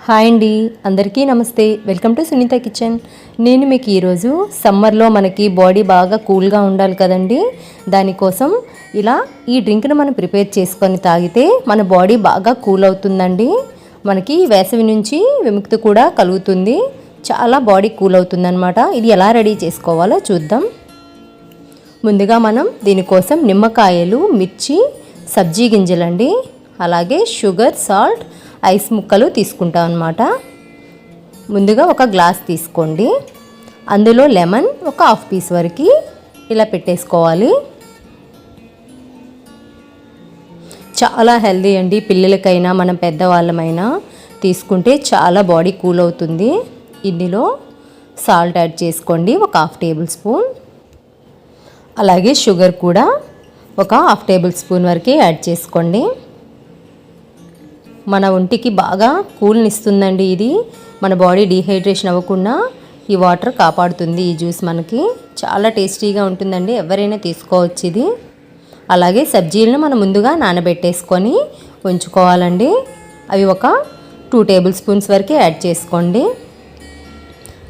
Hi అండి, అందరికీ నమస్తే. Welcome to Sunitha kitchen. నేను మీకు ఈరోజు సమ్మర్లో మనకి బాడీ బాగా కూల్గా ఉండాలి కదండి. దానికోసం ఇలా ఈ డ్రింక్ను మనం ప్రిపేర్ చేసుకొని తాగితే మన బాడీ బాగా కూల్ అవుతుందండి. మనకి వేసవి నుంచి విముక్తి కూడా కలుగుతుంది. చాలా బాడీ కూల్ అవుతుందన్నమాట. ఇది ఎలా రెడీ చేసుకోవాలో చూద్దాం. ముందుగా మనం దీనికోసం నిమ్మకాయలు, మిర్చి, సబ్జీ గింజలండి, అలాగే షుగర్, సాల్ట్, ఐస్ ముక్కలు తీసుకుంటాం అన్నమాట. ముందుగా ఒక గ్లాస్ తీసుకోండి. అందులో లెమన్ ఒక హాఫ్ పీస్ వరకు ఇలా పెట్టేసుకోవాలి. చాలా హెల్దీ అండి. పిల్లలకైనా మనం పెద్దవాళ్ళమైనా తీసుకుంటే చాలా బాడీ కూల్ అవుతుంది. ఇందులో సాల్ట్ యాడ్ చేసుకోండి, ఒక హాఫ్ టేబుల్ స్పూన్. అలాగే షుగర్ కూడా ఒక హాఫ్ టేబుల్ స్పూన్ వరకు యాడ్ చేసుకోండి. మన ఒంటికి బాగా కూల్ని ఇస్తుందండి. ఇది మన బాడీ డీహైడ్రేషన్ అవ్వకుండా ఈ వాటర్ కాపాడుతుంది. ఈ జ్యూస్ మనకి చాలా టేస్టీగా ఉంటుందండి. ఎవరైనా తీసుకోవచ్చు ఇది. అలాగే సబ్జీలను మనం ముందుగా నానబెట్టేసుకొని ఉంచుకోవాలండి. అవి ఒక 2 టేబుల్ స్పూన్స్ వరకు యాడ్ చేసుకోండి.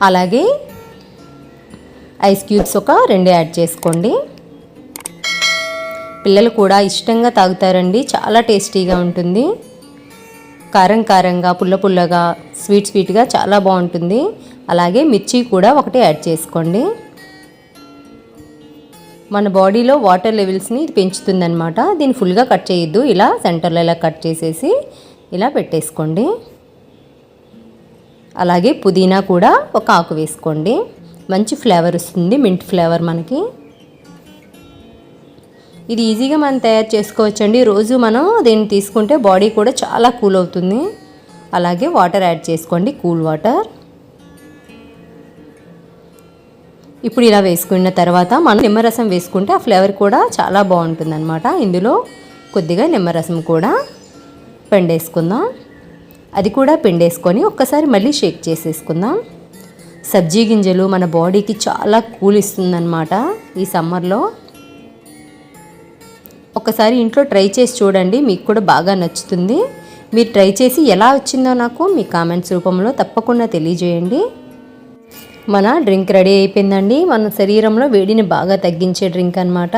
అలాగే ఐస్ క్యూబ్స్ ఒక 2 యాడ్ చేసుకోండి. పిల్లలు కూడా ఇష్టంగా తాగుతారండి. చాలా టేస్టీగా ఉంటుంది. కారం కారంగా, పుల్ల పుల్లగా, స్వీట్ స్వీట్గా చాలా బాగుంటుంది. అలాగే మిర్చి కూడా ఒకటి యాడ్ చేసుకోండి. మన బాడీలో వాటర్ లెవెల్స్ని ఇది పెంచుతుందన్నమాట. దీన్ని ఫుల్గా కట్ చేయొద్దు. ఇలా సెంటర్లో ఇలా కట్ చేసేసి ఇలా పెట్టేసుకోండి. అలాగే పుదీనా కూడా ఒక ఆకు వేసుకోండి. మంచి ఫ్లేవర్ వస్తుంది, మింట్ ఫ్లేవర్ మనకి. ఇది ఈజీగా మనం తయారు చేసుకోవచ్చండి. రోజు మనం దీన్ని తీసుకుంటే బాడీ కూడా చాలా కూల్ అవుతుంది. అలాగే వాటర్ యాడ్ చేసుకోండి, కూల్ వాటర్. ఇప్పుడు ఇలా వేసుకున్న తర్వాత మనం నిమ్మరసం వేసుకుంటే ఆ ఫ్లేవర్ కూడా చాలా బాగుంటుంది అనమాట. ఇందులో కొద్దిగా నిమ్మరసం కూడా పిండేసుకుందాం. అది కూడా పిండేసుకొని ఒక్కసారి మళ్ళీ షేక్ చేసేసుకుందాం. సబ్జీ గింజలు మన బాడీకి చాలా కూల్ ఇస్తుందన్నమాట ఈ సమ్మర్లో. ఒకసారి ఇంట్లో ట్రై చేసి చూడండి, మీకు కూడా బాగా నచ్చుతుంది. మీరు ట్రై చేసి ఎలా వచ్చిందో నాకు మీ కామెంట్స్ రూపంలో తప్పకుండా తెలియజేయండి. మన డ్రింక్ రెడీ అయిపోయిందండి. మన శరీరంలో వేడిని బాగా తగ్గించే డ్రింక్ అనమాట.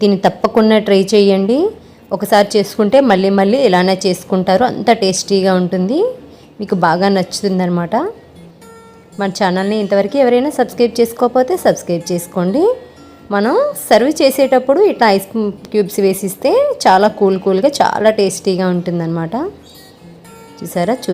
దీన్ని తప్పకుండా ట్రై చేయండి. ఒకసారి చేసుకుంటే మళ్ళీ మళ్ళీ ఇలానే చేసుకుంటారు. అంత టేస్టీగా ఉంటుంది. మీకు బాగా నచ్చుతుంది అనమాట. మన ఛానల్ని ఇంతవరకు ఎవరైనా సబ్స్క్రైబ్ చేసుకోకపోతే సబ్స్క్రైబ్ చేసుకోండి. మనం సర్వ్ చేసేటప్పుడు ఇట్లా ఐస్ క్యూబ్స్ వేసిస్తే చాలా కూల్గా చాలా టేస్టీగా ఉంటుందన్నమాట. చూసారా?